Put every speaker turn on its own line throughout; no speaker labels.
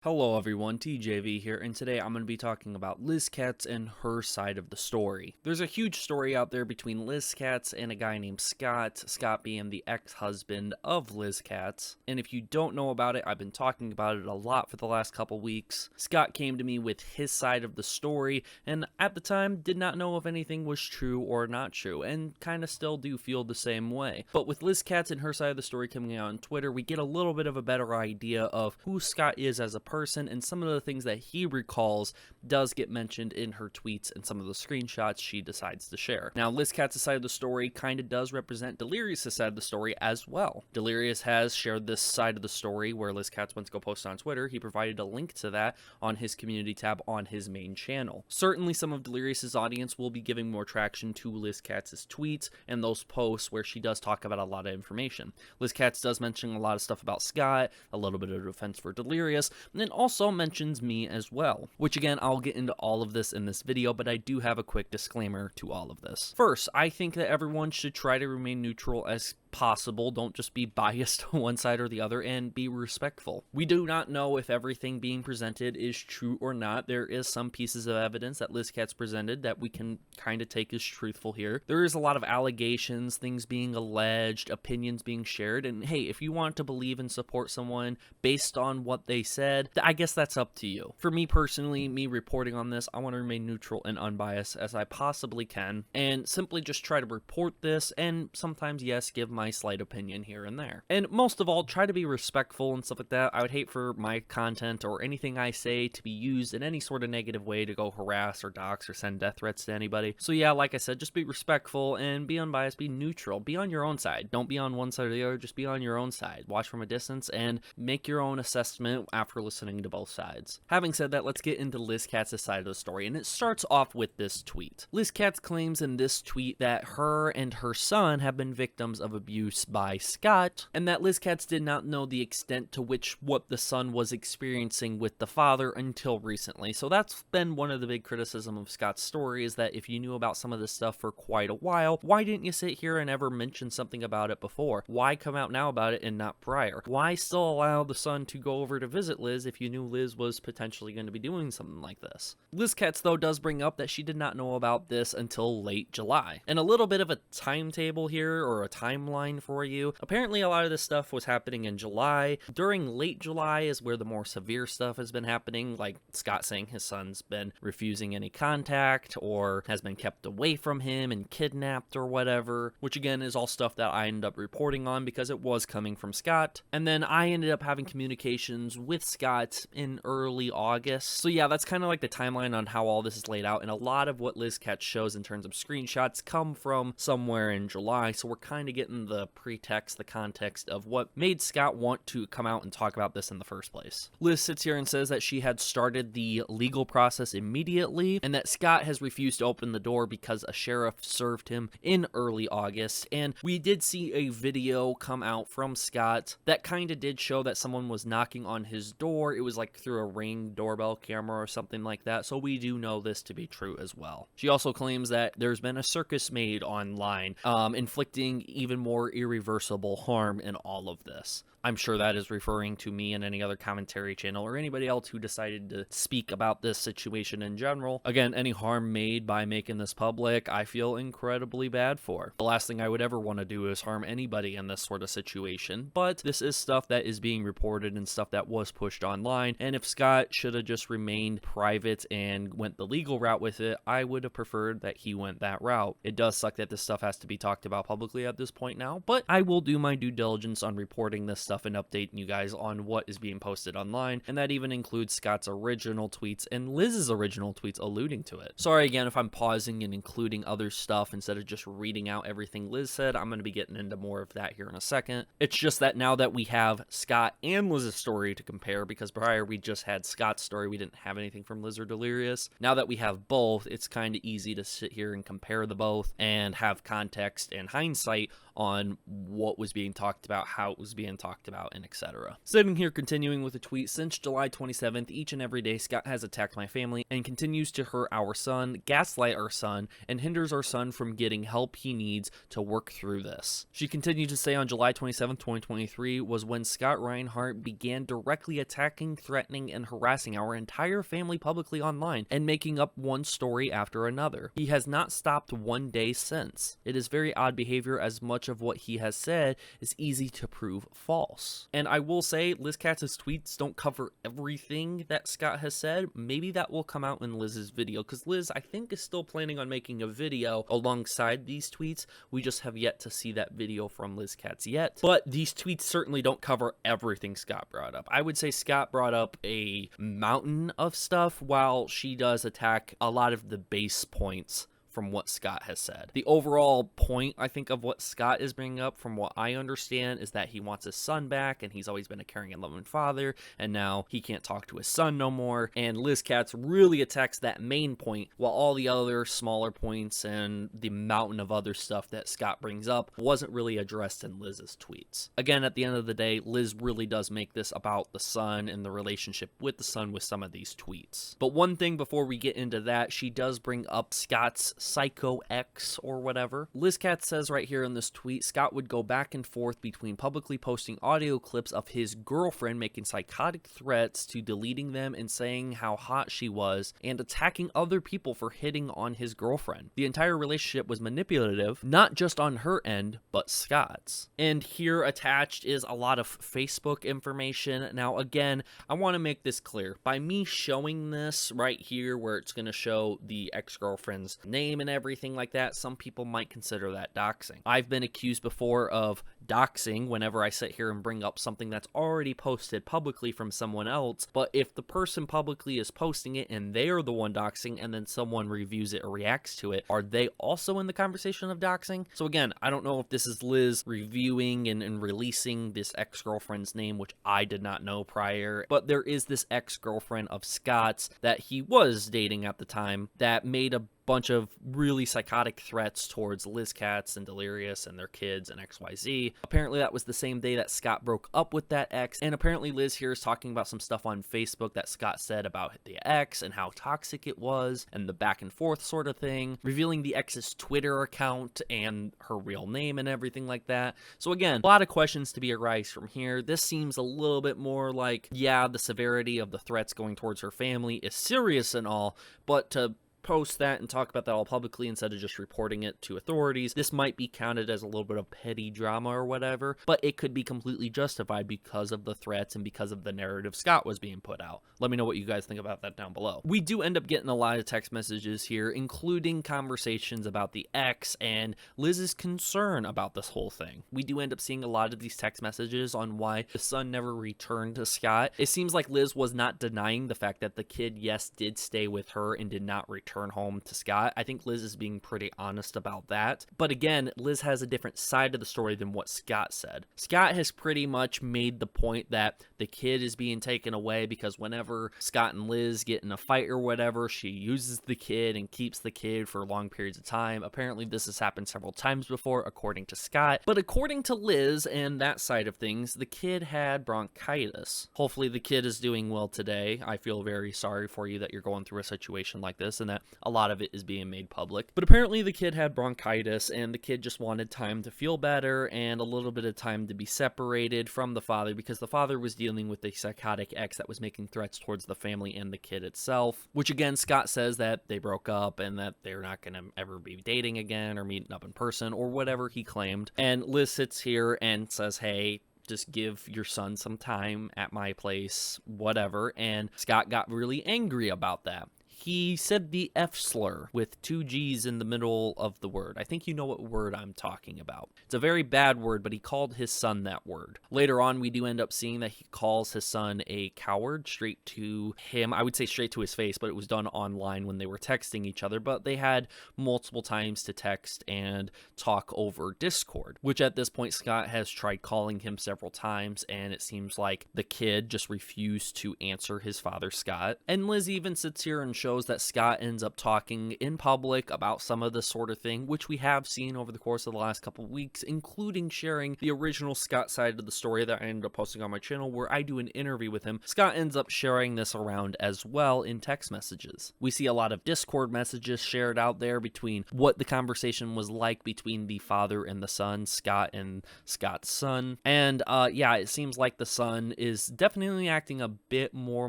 Hello everyone, TJV here, and today I'm going to be talking about LizKat's and her side of the story. There's a huge story out there between LizKat's and a guy named Scott, Scott being the ex-husband of LizKat's, and if you don't know about it, I've been talking about it a lot for the last couple weeks. Scott came to me with his side of the story, and at the time did not know if anything was true or not true, and kind of still do feel the same way. But with LizKat's and her side of the story coming out on Twitter, we get a little bit of a better idea of who Scott is as a person, and some of the things that he recalls does get mentioned in her tweets and some of the screenshots she decides to share. Now, LizKat's side of the story kind of does represent Delirious' side of the story as well. Delirious has shared this side of the story where LizKat's went to go post on Twitter. He provided a link to that on his community tab on his main channel. Certainly some of Delirious' audience will be giving more traction to LizKat's tweets and those posts where she does talk about a lot of information. LizKat's does mention a lot of stuff about Scott, a little bit of defense for Delirious, and then also mentions me as well, which again, I'll get into all of this in this video, but I do have a quick disclaimer to all of this. First, I think that everyone should try to remain neutral as possible. Don't just be biased to one side or the other, and be respectful. We do not know if everything being presented is true or not. There is some pieces of evidence that LizKat's presented that we can kind of take as truthful here. There is a lot of allegations, things being alleged, opinions being shared, and hey, if you want to believe and support someone based on what they said, I guess that's up to you. For me personally, me reporting on this, I want to remain neutral and unbiased as I possibly can, and simply just try to report this, and sometimes, yes, give my slight opinion here and there. And most of all, try to be respectful and stuff like that. I would hate for my content or anything I say to be used in any sort of negative way to go harass or dox or send death threats to anybody. So yeah, like I said, just be respectful and be unbiased, be neutral, be on your own side. Don't be on one side or the other, just be on your own side. Watch from a distance and make your own assessment after listening to both sides. Having said that, let's get into LizKat's side of the story, and it starts off with this tweet. LizKat's claims in this tweet that her and her son have been victims of abuse by Scott, and that LizKat's did not know the extent to which what the son was experiencing with the father until recently. So that's been one of the big criticism of Scott's story, is that if you knew about some of this stuff for quite a while, why didn't you sit here and ever mention something about it before? Why come out now about it and not prior? Why still allow the son to go over to visit Liz if you knew Liz was potentially going to be doing something like this? LizKat's though does bring up that she did not know about this until late July. And a little bit of a timetable here, or a timeline for you. Apparently a lot of this stuff was happening in July. During late July is where the more severe stuff has been happening, like Scott saying his son's been refusing any contact or has been kept away from him and kidnapped or whatever, which again is all stuff that I ended up reporting on because it was coming from Scott. And then I ended up having communications with Scott in early August. So yeah, that's kind of like the timeline on how all this is laid out, and a lot of what LizKat shows in terms of screenshots come from somewhere in July, so we're kind of getting the pretext, the context of what made Scott want to come out and talk about this in the first place. Liz sits here and says that she had started the legal process immediately, and that Scott has refused to open the door because a sheriff served him in early August. And we did see a video come out from Scott that kind of did show that someone was knocking on his door. It was like through a Ring doorbell camera or something like that, so we do know this to be true as well. She also claims that there's been a circus made online, inflicting even more irreversible harm in all of this. I'm sure that is referring to me and any other commentary channel or anybody else who decided to speak about this situation in general. Again, any harm made by making this public, I feel incredibly bad for. The last thing I would ever want to do is harm anybody in this sort of situation, but this is stuff that is being reported and stuff that was pushed online, and if Scott should have just remained private and went the legal route with it, I would have preferred that he went that route. It does suck that this stuff has to be talked about publicly at this point now, but I will do my due diligence on reporting this stuff and updating you guys on what is being posted online, and that even includes Scott's original tweets and Liz's original tweets alluding to it. Sorry again if I'm pausing and including other stuff instead of just reading out everything Liz said. I'm going to be getting into more of that here in a second. It's just that now that we have Scott and Liz's story to compare, because prior we just had Scott's story, we didn't have anything from Liz or Delirious. Now that we have both, it's kind of easy to sit here and compare the both and have context and hindsight on what was being talked about, how it was being talked about, and etc. Sitting here continuing with a tweet, since July 27th, each and every day Scott has attacked my family and continues to hurt our son, gaslight our son, and hinders our son from getting help he needs to work through this. She continued to say on July 27th, 2023 was when Scott Reinhardt began directly attacking, threatening, and harassing our entire family publicly online and making up one story after another. He has not stopped one day since. It is very odd behavior, as much of what he has said is easy to prove false. And I will say, LizKat's tweets don't cover everything that Scott has said. Maybe that will come out in Liz's video, because Liz, I think, is still planning on making a video alongside these tweets. We just have yet to see that video from LizKat's yet. But these tweets certainly don't cover everything Scott brought up. I would say Scott brought up a mountain of stuff, while she does attack a lot of the base points from what Scott has said. The overall point, I think, of what Scott is bringing up, from what I understand, is that he wants his son back, and he's always been a caring and loving father, and now he can't talk to his son no more. And LizKat's really attacks that main point, while all the other smaller points and the mountain of other stuff that Scott brings up wasn't really addressed in Liz's tweets. Again, at the end of the day, Liz really does make this about the son and the relationship with the son with some of these tweets. But one thing before we get into that, she does bring up Scott's Psycho X or whatever. LizKat says right here in this tweet, Scott would go back and forth between publicly posting audio clips of his girlfriend making psychotic threats to deleting them and saying how hot she was, and attacking other people for hitting on his girlfriend. The entire relationship was manipulative, not just on her end, but Scott's. And here attached is a lot of Facebook information. Now again, I want to make this clear. By me showing this right here, where it's going to show the ex-girlfriend's name and everything like that, some people might consider that doxing. I've been accused before of doxing whenever I sit here and bring up something that's already posted publicly from someone else, but if the person publicly is posting it and they're the one doxing, and then someone reviews it or reacts to it, are they also in the conversation of doxing? So again, I don't know if this is Liz reviewing and releasing this ex-girlfriend's name, which I did not know prior, but there is this ex-girlfriend of Scott's that he was dating at the time that made a bunch of really psychotic threats towards LizKat's and Delirious and their kids and XYZ. Apparently that was the same day that Scott broke up with that ex, and apparently Liz here is talking about some stuff on Facebook that Scott said about the ex and how toxic it was and the back and forth sort of thing, revealing the ex's Twitter account and her real name and everything like that. So again, a lot of questions to be arised from here. This seems a little bit more like, yeah, the severity of the threats going towards her family is serious and all, but to post that and talk about that all publicly instead of just reporting it to authorities, this might be counted as a little bit of petty drama or whatever, but it could be completely justified because of the threats and because of the narrative Scott was being put out. Let me know what you guys think about that down below. We do end up getting a lot of text messages here, including conversations about the ex and Liz's concern about this whole thing. We do end up seeing a lot of these text messages on why the son never returned to Scott. It seems like Liz was not denying the fact that the kid, yes, did stay with her and did not return home to Scott. I think Liz is being pretty honest about that. But again, Liz has a different side of the story than what Scott said. Scott has pretty much made the point that the kid is being taken away because whenever Scott and Liz get in a fight or whatever, she uses the kid and keeps the kid for long periods of time. Apparently this has happened several times before, according to Scott. But according to Liz and that side of things, the kid had bronchitis. Hopefully the kid is doing well today. I feel very sorry for you that you're going through a situation like this and that a lot of it is being made public. But apparently the kid had bronchitis and the kid just wanted time to feel better and a little bit of time to be separated from the father because the father was dealing with a psychotic ex that was making threats towards the family and the kid itself, which again, Scott says that they broke up and that they're not going to ever be dating again or meeting up in person or whatever he claimed. And Liz sits here and says, hey, just give your son some time at my place, whatever. And Scott got really angry about that. He said the F slur with 2 G's in the middle of the word. I think you know what word I'm talking about. It's a very bad word, but he called his son that word. Later on, we do end up seeing that he calls his son a coward straight to him. I would say straight to his face, but it was done online when they were texting each other. But they had multiple times to text and talk over Discord, which at this point, Scott has tried calling him several times, and it seems like the kid just refused to answer his father, Scott. And Liz even sits here and shows shows that Scott ends up talking in public about some of this sort of thing, which we have seen over the course of the last couple of weeks, including sharing the original Scott side of the story that I ended up posting on my channel where I do an interview with him. Scott ends up sharing this around as well in text messages. We see a lot of Discord messages shared out there between what the conversation was like between the father and the son, Scott and Scott's son. And yeah, it seems like the son is definitely acting a bit more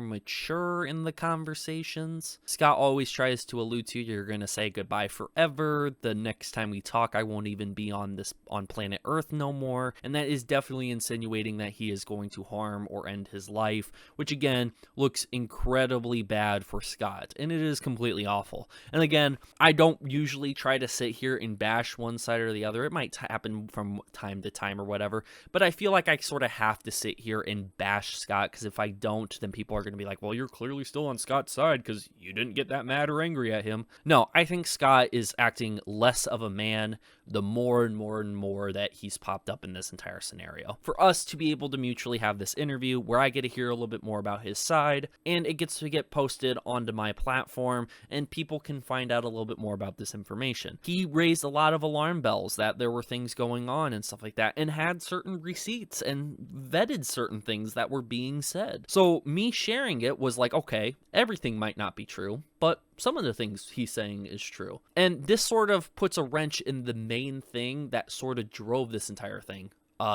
mature in the conversations. Scott always tries to allude to, you're gonna say goodbye forever. The next time we talk, I won't even be on planet Earth no more. And that is definitely insinuating that he is going to harm or end his life, which again looks incredibly bad for Scott, and it is completely awful. And again, I don't usually try to sit here and bash one side or the other. It might happen from time to time or whatever, but I feel like I sort of have to sit here and bash Scott, because if I don't, then people are going to be like, well, you're clearly still on Scott's side because you didn't get that mad or angry at him. No, I think Scott is acting less of a man the more and more and more that he's popped up in this entire scenario. For us to be able to mutually have this interview where I get to hear a little bit more about his side, and it gets to get posted onto my platform, and people can find out a little bit more about this information. He raised a lot of alarm bells that there were things going on and stuff like that, and had certain receipts and vetted certain things that were being said. So me sharing it was like, okay, everything might not be true, but some of the things he's saying is true. And this sort of puts a wrench in the main thing that sort of drove this entire thing.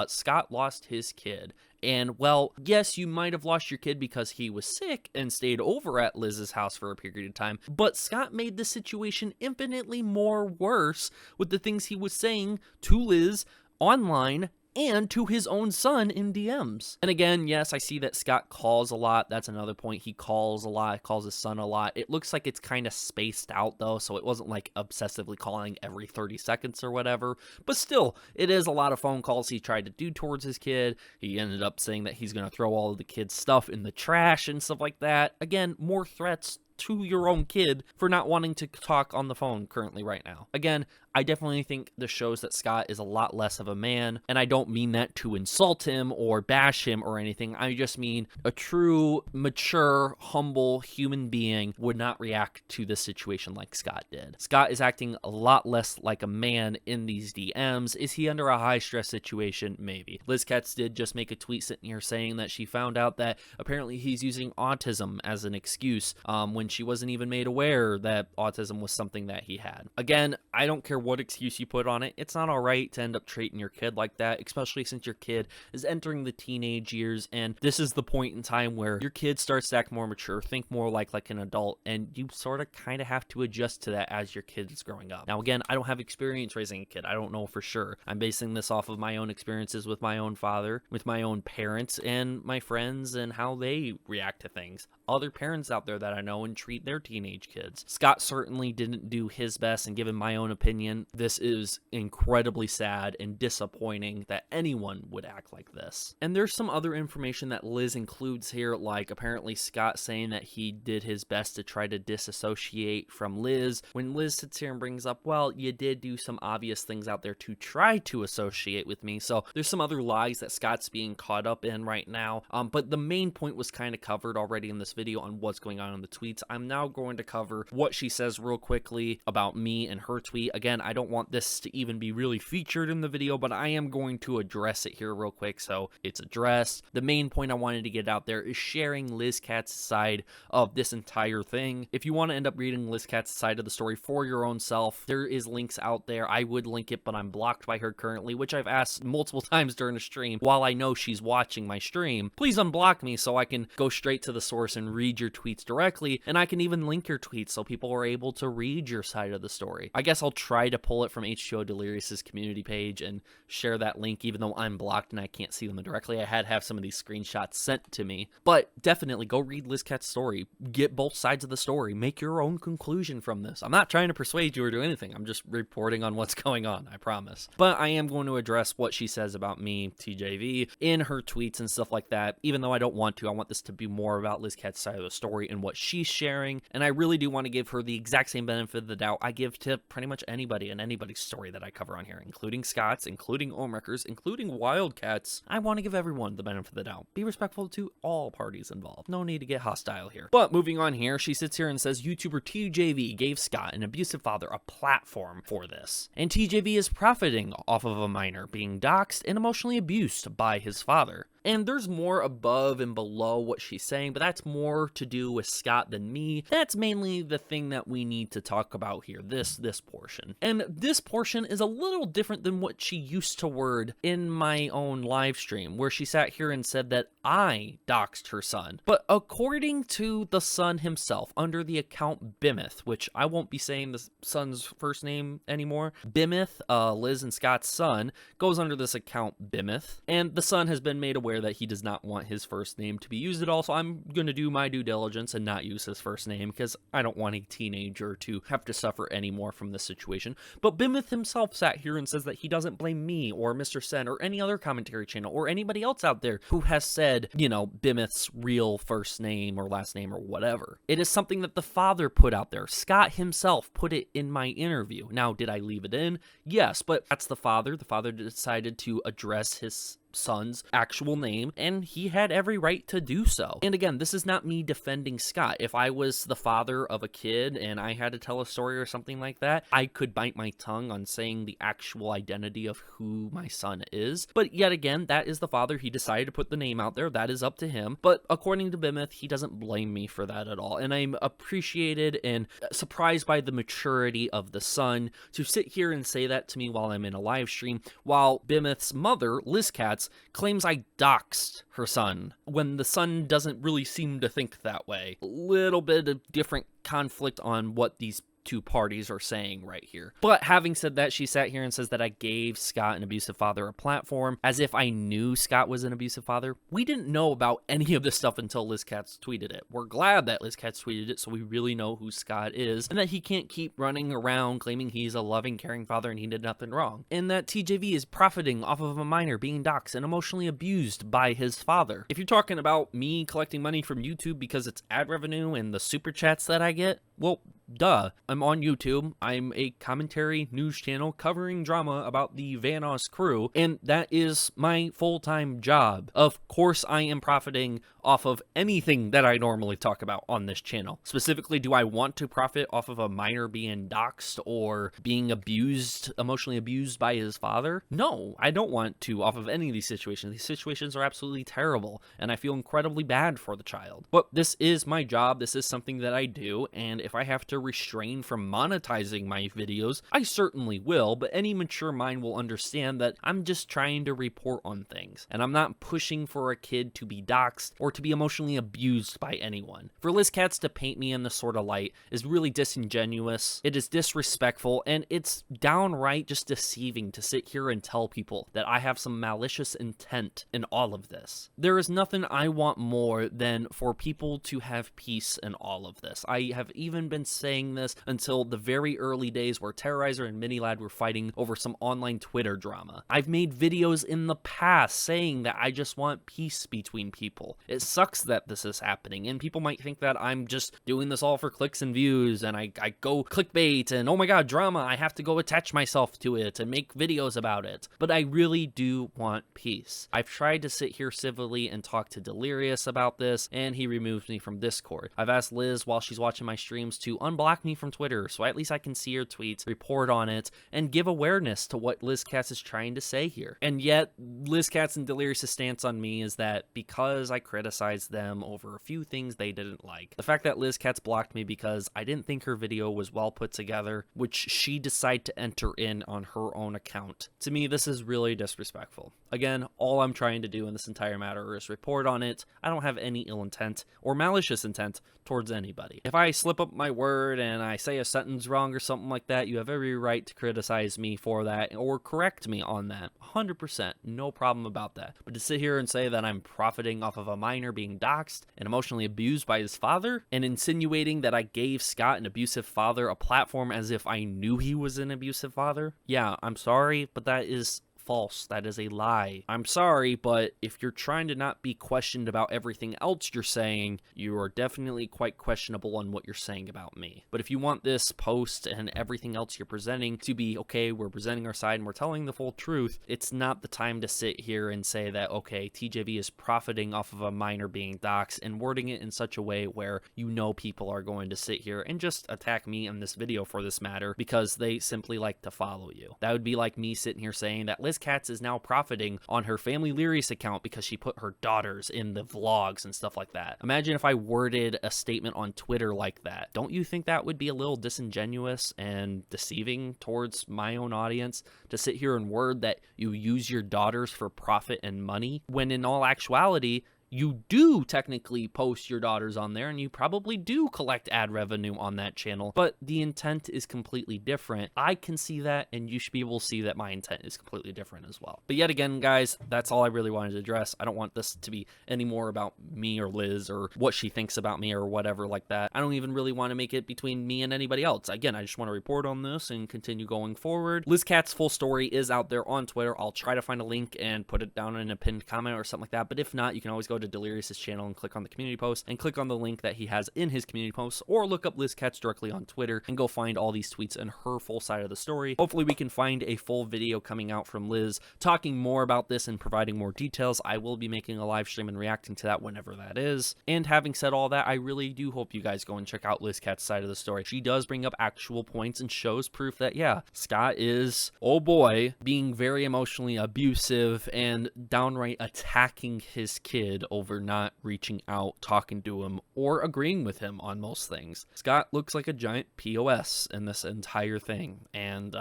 Scott lost his kid. And, well, yes, you might have lost your kid because he was sick and stayed over at Liz's house for a period of time, but Scott made the situation infinitely more worse with the things he was saying to Liz online and to his own son in DMs. And again, yes, I see that Scott calls a lot. That's another point. He calls a lot, calls his son a lot. It looks like it's kind of spaced out though, so it wasn't like obsessively calling every 30 seconds or whatever. But still, it is a lot of phone calls he tried to do towards his kid. He ended up saying that he's going to throw all of the kid's stuff in the trash and stuff like that. Again, more threats to your own kid for not wanting to talk on the phone currently right now. Again, I definitely think this shows that Scott is a lot less of a man, and I don't mean that to insult him or bash him or anything. I just mean a true, mature, humble human being would not react to this situation like Scott did. Scott is acting a lot less like a man in these DMs. Is he under a high-stress situation? Maybe. LizKat's did just make a tweet sitting here saying that she found out that apparently he's using autism as an excuse when she wasn't even made aware that autism was something that he had. Again, I don't care what excuse you put on it. It's not all right to end up treating your kid like that, especially since your kid is entering the teenage years, and this is the point in time where your kid starts to act more mature, think more like an adult, and you sort of kind of have to adjust to that as your kid is growing up. Now, again, I don't have experience raising a kid. I don't know for sure. I'm basing this off of my own experiences with my own father, with my own parents, and my friends, and how they react to things. Other parents out there that I know and treat their teenage kids. Scott certainly didn't do his best, and given my own opinion, this is incredibly sad and disappointing that anyone would act like this. And there's some other information that Liz includes here, like apparently Scott saying that he did his best to try to disassociate from Liz. When Liz sits here and brings up, well, you did do some obvious things out there to try to associate with me. So there's some other lies that Scott's being caught up in right now. But the main point was kind of covered already in this video on what's going on in the tweets. I'm now going to cover what she says real quickly about me and her tweet. Again, I don't want this to even be really featured in the video, but I am going to address it here real quick, so it's addressed. The main point I wanted to get out there is sharing LizKat's side of this entire thing. If you want to end up reading LizKat's side of the story for your own self, there is links out there. I would link it, but I'm blocked by her currently, which I've asked multiple times during the stream. While I know she's watching my stream, please unblock me so I can go straight to the source and read your tweets directly, and I can even link your tweets so people are able to read your side of the story. I guess I'll try to pull it from H2O Delirious's community page and share that link, even though I'm blocked and I can't see them directly. I had to have some of these screenshots sent to me, but definitely go read LizKat's story. Get both sides of the story. Make your own conclusion from this. I'm not trying to persuade you or do anything. I'm just reporting on what's going on, I promise. But I am going to address what she says about me, TJV, in her tweets and stuff like that, even though I don't want to. I want this to be more about LizKat's side of the story and what she's sharing, and I really do want to give her the exact same benefit of the doubt I give to pretty much anybody anybody and anybody's story that I cover on here, including Scott's, including Omrecker's, including Wildcats. I want to give everyone the benefit of the doubt. Be respectful to all parties involved. No need to get hostile here. But moving on here, she sits here and says YouTuber TJV gave Scott, an abusive father, a platform for this. And TJV is profiting off of a minor being doxxed and emotionally abused by his father. And there's more above and below what she's saying, but that's more to do with Scott than me. That's mainly the thing that we need to talk about here, this portion. And this portion is a little different than what she used to word in my own live stream, where she sat here and said that I doxed her son. But according to the son himself, under the account Bimith, which I won't be saying the son's first name anymore, Bimith, Liz and Scott's son, goes under this account Bimith, and the son has been made aware that he does not want his first name to be used at all, so I'm going to do my due diligence and not use his first name because I don't want a teenager to have to suffer anymore from this situation. But Bimith himself sat here and says that he doesn't blame me or Mr. Sen or any other commentary channel or anybody else out there who has said, you know, Bimith's real first name or last name or whatever. It is something that the father put out there. Scott himself put it in my interview. Now, did I leave it in? Yes, but that's the father. The father decided to address his son's actual name, and he had every right to do so. And again, this is not me defending Scott. If I was the father of a kid and I had to tell a story or something like that, I could bite my tongue on saying the actual identity of who my son is. But yet again, that is the father. He decided to put the name out there. That is up to him. But according to Bimith, he doesn't blame me for that at all. And I'm appreciated and surprised by the maturity of the son to sit here and say that to me while I'm in a live stream, while Bimith's mother, LizKat's, claims I doxed her son, when the son doesn't really seem to think that way. A little bit of different conflict on what these two parties are saying right here. But having said that, she sat here and says that I gave Scott, an abusive father, a platform, as if I knew Scott was an abusive father. We didn't know about any of this stuff until LizKat's tweeted it. We're glad that LizKat's tweeted it, so we really know who Scott is, and that he can't keep running around claiming he's a loving, caring father and he did nothing wrong. And that TJV is profiting off of a minor being doxxed and emotionally abused by his father. If you're talking about me collecting money from YouTube because it's ad revenue and the super chats that I get, well, duh. I'm on YouTube. I'm a commentary news channel covering drama about the Vanoss crew, and that is my full-time job. Of course, I am profiting off of anything that I normally talk about on this channel. Specifically, do I want to profit off of a minor being doxxed or being abused, emotionally abused by his father? No, I don't want to off of any of these situations. These situations are absolutely terrible, and I feel incredibly bad for the child. But this is my job. This is something that I do, and if I have to refrain from monetizing my videos, I certainly will, but any mature mind will understand that I'm just trying to report on things, and I'm not pushing for a kid to be doxxed or to be emotionally abused by anyone. For LizKat's to paint me in this sort of light is really disingenuous, it is disrespectful, and it's downright just deceiving to sit here and tell people that I have some malicious intent in all of this. There is nothing I want more than for people to have peace in all of this. I have even been saying this until the very early days where Terrorizer and Minilad were fighting over some online Twitter drama. I've made videos in the past saying that I just want peace between people. It sucks that this is happening, and people might think that I'm just doing this all for clicks and views, and I go clickbait, and oh my god, drama, I have to go attach myself to it and make videos about it. But I really do want peace. I've tried to sit here civilly and talk to Delirious about this, and he removes me from Discord. I've asked Liz while she's watching my streams to unblock me from Twitter, so at least I can see her tweets, report on it, and give awareness to what LizKat's is trying to say here. And yet, LizKat's and Delirious' stance on me is that because I criticized them over a few things they didn't like. The fact that LizKat's blocked me because I didn't think her video was well put together, which she decided to enter in on her own account. To me, this is really disrespectful. Again, all I'm trying to do in this entire matter is report on it. I don't have any ill intent or malicious intent towards anybody. If I slip up my word and I say a sentence wrong or something like that, you have every right to criticize me for that or correct me on that. 100%, no problem about that. But to sit here and say that I'm profiting off of a minor being doxxed and emotionally abused by his father, and insinuating that I gave Scott, an abusive father, a platform as if I knew he was an abusive father, yeah, I'm sorry, but that is false. That is a lie. I'm sorry, but if you're trying to not be questioned about everything else you're saying, you are definitely quite questionable on what you're saying about me. But if you want this post and everything else you're presenting to be, okay, we're presenting our side and we're telling the full truth, it's not the time to sit here and say that, okay, TJV is profiting off of a minor being doxxed and wording it in such a way where you know people are going to sit here and just attack me in this video for this matter because they simply like to follow you. That would be like me sitting here saying that LizKat's is now profiting on her Family Lyrics account because she put her daughters in the vlogs and stuff like that. Imagine if I worded a statement on Twitter like that. Don't you think that would be a little disingenuous and deceiving towards my own audience to sit here and word that you use your daughters for profit and money, when in all actuality, you do technically post your daughters on there and you probably do collect ad revenue on that channel, but the intent is completely different. I can see that, and you should be able to see that my intent is completely different as well. But yet again, guys, that's all I really wanted to address. I don't want this to be any more about me or Liz or what she thinks about me or whatever like that. I don't even really want to make it between me and anybody else. Again, I just want to report on this and continue going forward. LizKat's full story is out there on Twitter. I'll try to find a link and put it down in a pinned comment or something like that, but if not, you can always go to Delirious's channel and click on the community post and click on the link that he has in his community post, or look up LizKat's directly on Twitter and go find all these tweets and her full side of the story. Hopefully we can find a full video coming out from Liz talking more about this and providing more details. I will be making a live stream and reacting to that whenever that is. And having said all that, I really do hope you guys go and check out LizKat's side of the story. She does bring up actual points and shows proof that, yeah, Scott is, oh boy, being very emotionally abusive and downright attacking his kid over not reaching out, talking to him, or agreeing with him on most things. Scott looks like a giant POS in this entire thing, and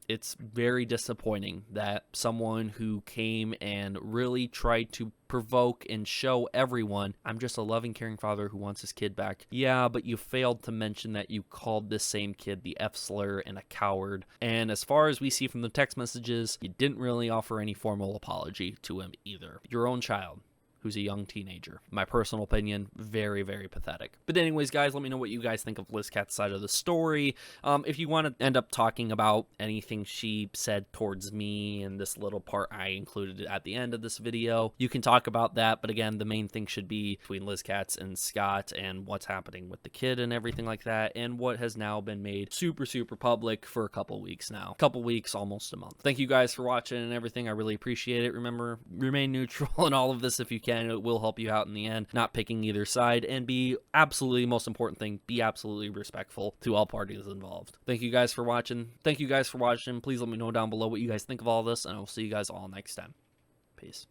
it's very disappointing that someone who came and really tried to provoke and show everyone, I'm just a loving, caring father who wants his kid back. Yeah, but you failed to mention that you called this same kid the F slur and a coward. And as far as we see from the text messages, you didn't really offer any formal apology to him either. Your own child, who's a young teenager. My personal opinion, very, very pathetic. But anyways, guys, let me know what you guys think of LizKat's side of the story. If you want to end up talking about anything she said towards me in this little part I included at the end of this video, you can talk about that. But again, the main thing should be between LizKat's and Scott and what's happening with the kid and everything like that, and what has now been made super, super public for a couple weeks now. Couple weeks, almost a month. Thank you guys for watching and everything. I really appreciate it. Remember, remain neutral in all of this if you can. It will help you out in the end, not picking either side, and be absolutely, most important thing, be absolutely respectful to all parties involved. Thank you guys for watching. Please let me know down below what you guys think of all this, and I will see you guys all next time. Peace.